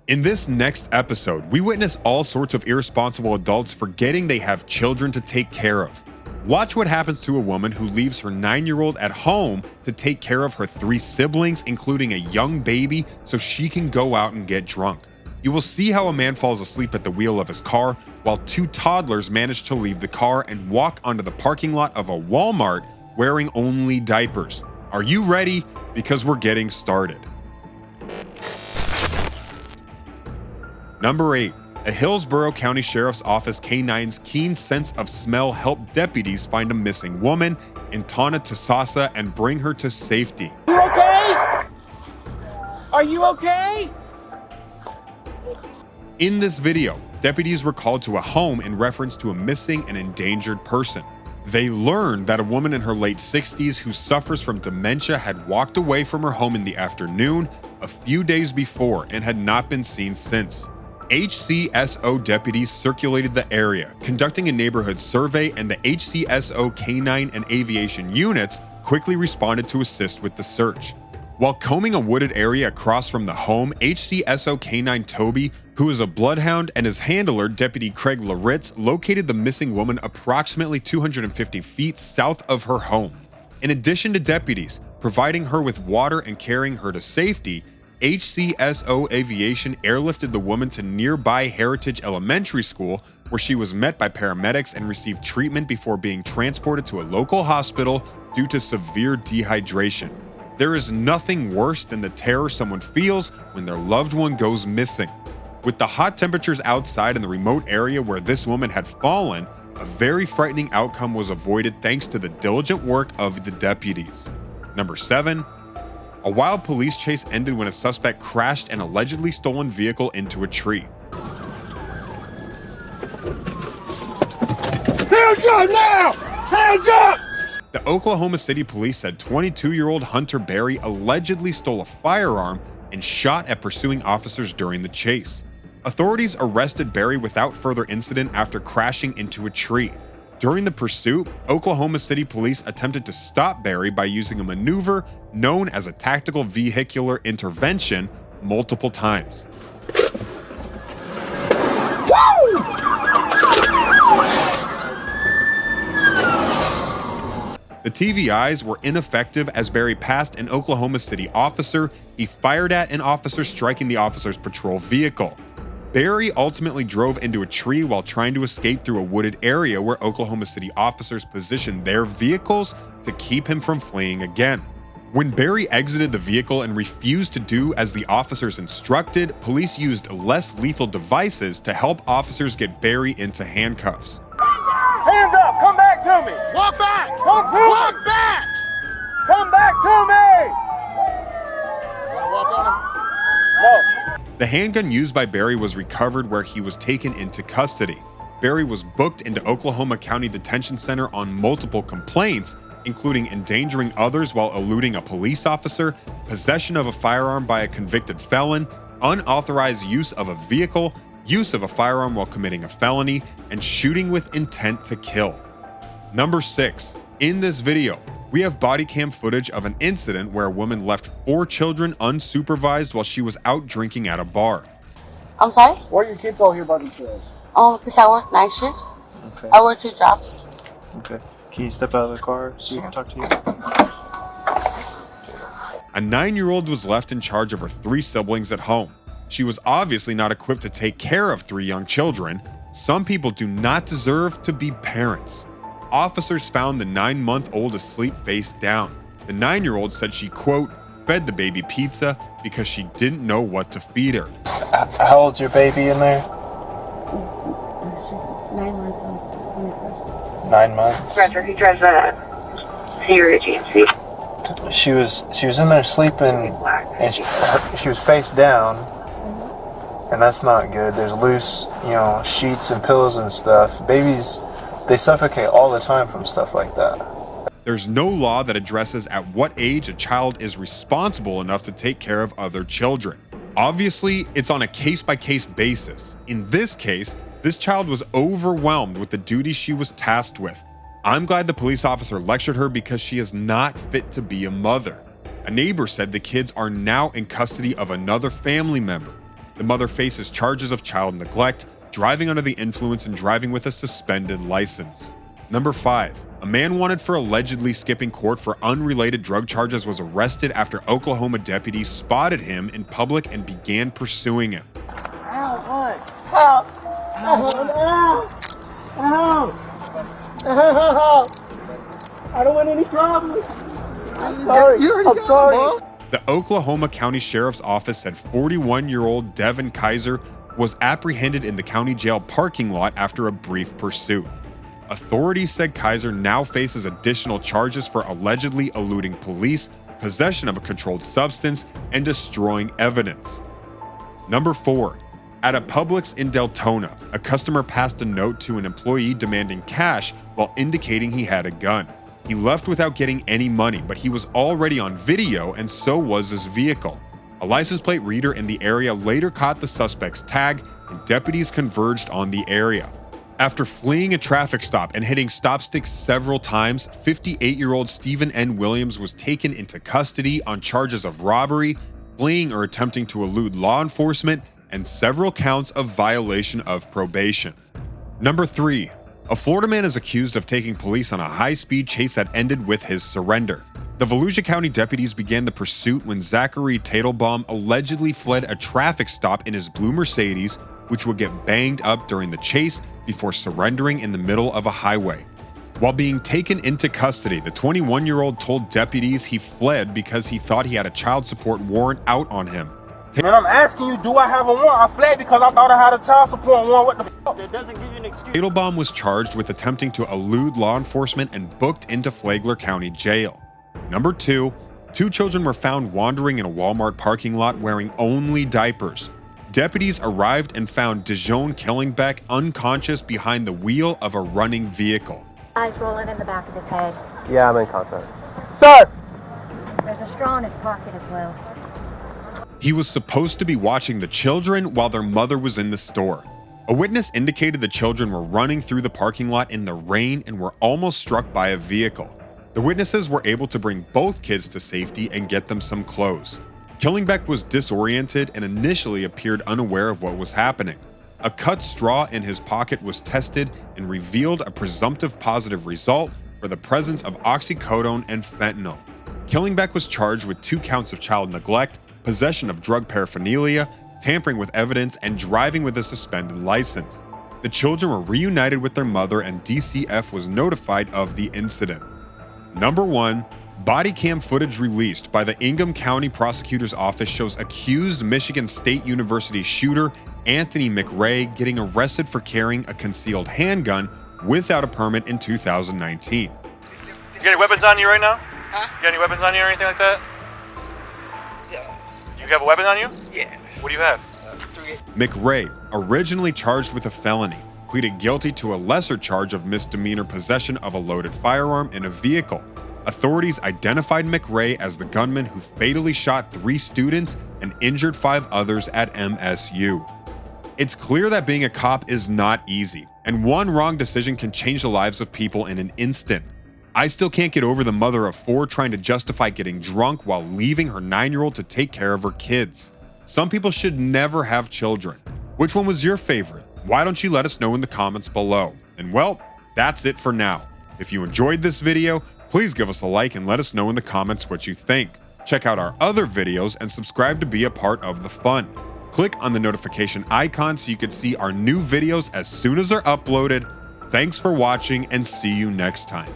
In this next episode, we witness all sorts of irresponsible adults forgetting they have children to take care of. Watch what happens to a woman who leaves her 9-year-old at home to take care of her 3 siblings, including a young baby, so she can go out and get drunk. You will see how a man falls asleep at the wheel of his car, while 2 toddlers manage to leave the car and walk onto the parking lot of a Walmart wearing only diapers. Are you ready? Because we're getting started. Number 8. A Hillsborough County Sheriff's Office K-9's keen sense of smell helped deputies find a missing woman, Intana Tasasa, and bring her to safety. You okay? Are you okay? In this video, deputies were called to a home in reference to a missing and endangered person. They learned that a woman in her late 60s who suffers from dementia had walked away from her home in the afternoon a few days before and had not been seen since. HCSO deputies circulated the area, conducting a neighborhood survey, and the HCSO K-9 and aviation units quickly responded to assist with the search. While combing a wooded area across from the home, HCSO K-9 Toby, who is a bloodhound, and his handler, Deputy Craig Laritz, located the missing woman approximately 250 feet south of her home. In addition to deputies providing her with water and carrying her to safety, HCSO Aviation airlifted the woman to nearby Heritage Elementary School, where she was met by paramedics and received treatment before being transported to a local hospital due to severe dehydration. There is nothing worse than the terror someone feels when their loved one goes missing. With the hot temperatures outside in the remote area where this woman had fallen, a very frightening outcome was avoided thanks to the diligent work of the deputies. Number 7. A wild police chase ended when a suspect crashed an allegedly stolen vehicle into a tree. Hands up now! Hands up! The Oklahoma City police said 22-year-old Hunter Berry allegedly stole a firearm and shot at pursuing officers during the chase. Authorities arrested Berry without further incident after crashing into a tree. During the pursuit, Oklahoma City police attempted to stop Berry by using a maneuver known as a tactical vehicular intervention multiple times. The TVIs were ineffective as Berry passed an Oklahoma City officer. He fired at an officer, striking the officer's patrol vehicle. Berry ultimately drove into a tree while trying to escape through a wooded area where Oklahoma City officers positioned their vehicles to keep him from fleeing again. When Berry exited the vehicle and refused to do as the officers instructed, police used less lethal devices to help officers get Berry into handcuffs. Hands up! Come back to me! Walk back! Walk back! Come back to me! Wanna walk on him? No. The handgun used by Berry was recovered where he was taken into custody. Berry was booked into Oklahoma County Detention Center on multiple complaints, including endangering others while eluding a police officer, possession of a firearm by a convicted felon, unauthorized use of a vehicle, use of a firearm while committing a felony, and shooting with intent to kill. Number 6. In this video, we have body cam footage of an incident where a woman left 4 children unsupervised while she was out drinking at a bar. I'm sorry? Why are your kids all here by themselves? Because I work night shifts. Okay. I work 2 jobs. Okay. Can you step out of the car so we can talk to you? A 9-year-old was left in charge of her 3 siblings at home. She was obviously not equipped to take care of 3 young children. Some people do not deserve to be parents. Officers found the 9-month-old asleep face down. The 9-year-old said she, quote, fed the baby pizza because she didn't know what to feed her. How old's your baby in there? She's 9 months old. 9 months. Roger, he drives a Senior GMC. She was in there sleeping, and she was face down, and that's not good. There's loose, sheets and pillows and stuff. Babies, they suffocate all the time from stuff like that. There's no law that addresses at what age a child is responsible enough to take care of other children. Obviously, it's on a case-by-case basis. In this case, this child was overwhelmed with the duties she was tasked with. I'm glad the police officer lectured her because she is not fit to be a mother. A neighbor said the kids are now in custody of another family member. The mother faces charges of child neglect, driving under the influence, and driving with a suspended license. Number 5. A man wanted for allegedly skipping court for unrelated drug charges was arrested after Oklahoma deputies spotted him in public and began pursuing him. I don't want any problems. I'm sorry. I'm sorry. The Oklahoma County Sheriff's Office said 41-year-old Devin Kaiser was apprehended in the county jail parking lot after a brief pursuit. Authorities said Kaiser now faces additional charges for allegedly eluding police, possession of a controlled substance, and destroying evidence. Number 4. At a Publix in Deltona, a customer passed a note to an employee demanding cash while indicating he had a gun. He left without getting any money, but he was already on video and so was his vehicle. A license plate reader in the area later caught the suspect's tag, and deputies converged on the area. After fleeing a traffic stop and hitting stop sticks several times, 58-year-old Stephen N. Williams was taken into custody on charges of robbery, fleeing or attempting to elude law enforcement, and several counts of violation of probation. Number 3. A Florida man is accused of taking police on a high-speed chase that ended with his surrender. The Volusia County deputies began the pursuit when Zachary Taitelbaum allegedly fled a traffic stop in his blue Mercedes, which would get banged up during the chase before surrendering in the middle of a highway. While being taken into custody, the 21-year-old told deputies he fled because he thought he had a child support warrant out on him. Man, I'm asking you, do I have a warrant? I fled because I thought I had a child support warrant. What the fuck? That doesn't give you an excuse. Taitelbaum was charged with attempting to elude law enforcement and booked into Flagler County Jail. Number 2. 2 children were found wandering in a Walmart parking lot wearing only diapers. Deputies arrived and found Dijon Killingbeck unconscious behind the wheel of a running vehicle. Eyes rolling in the back of his head. Yeah, I'm in contact. Sir! There's a straw in his pocket as well. He was supposed to be watching the children while their mother was in the store. A witness indicated the children were running through the parking lot in the rain and were almost struck by a vehicle. The witnesses were able to bring both kids to safety and get them some clothes. Killingbeck was disoriented and initially appeared unaware of what was happening. A cut straw in his pocket was tested and revealed a presumptive positive result for the presence of oxycodone and fentanyl. Killingbeck was charged with 2 counts of child neglect, possession of drug paraphernalia, tampering with evidence, and driving with a suspended license. The children were reunited with their mother and DCF was notified of the incident. Number 1. Bodycam footage released by the Ingham County Prosecutor's Office shows accused Michigan State University shooter Anthony McRae getting arrested for carrying a concealed handgun without a permit in 2019. You got any weapons on you right now? Huh? You got any weapons on you or anything like that? Yeah. You have a weapon on you? Yeah. What do you have? McRae, originally charged with a felony, pleaded guilty to a lesser charge of misdemeanor possession of a loaded firearm in a vehicle. Authorities identified McRae as the gunman who fatally shot 3 students and injured 5 others at MSU. It's clear that being a cop is not easy, and one wrong decision can change the lives of people in an instant. I still can't get over the mother of 4 trying to justify getting drunk while leaving her 9-year-old to take care of her kids. Some people should never have children. Which one was your favorite? Why don't you let us know in the comments below? And well, that's it for now. If you enjoyed this video, please give us a like and let us know in the comments what you think. Check out our other videos and subscribe to be a part of the fun. Click on the notification icon so you can see our new videos as soon as they're uploaded. Thanks for watching and see you next time.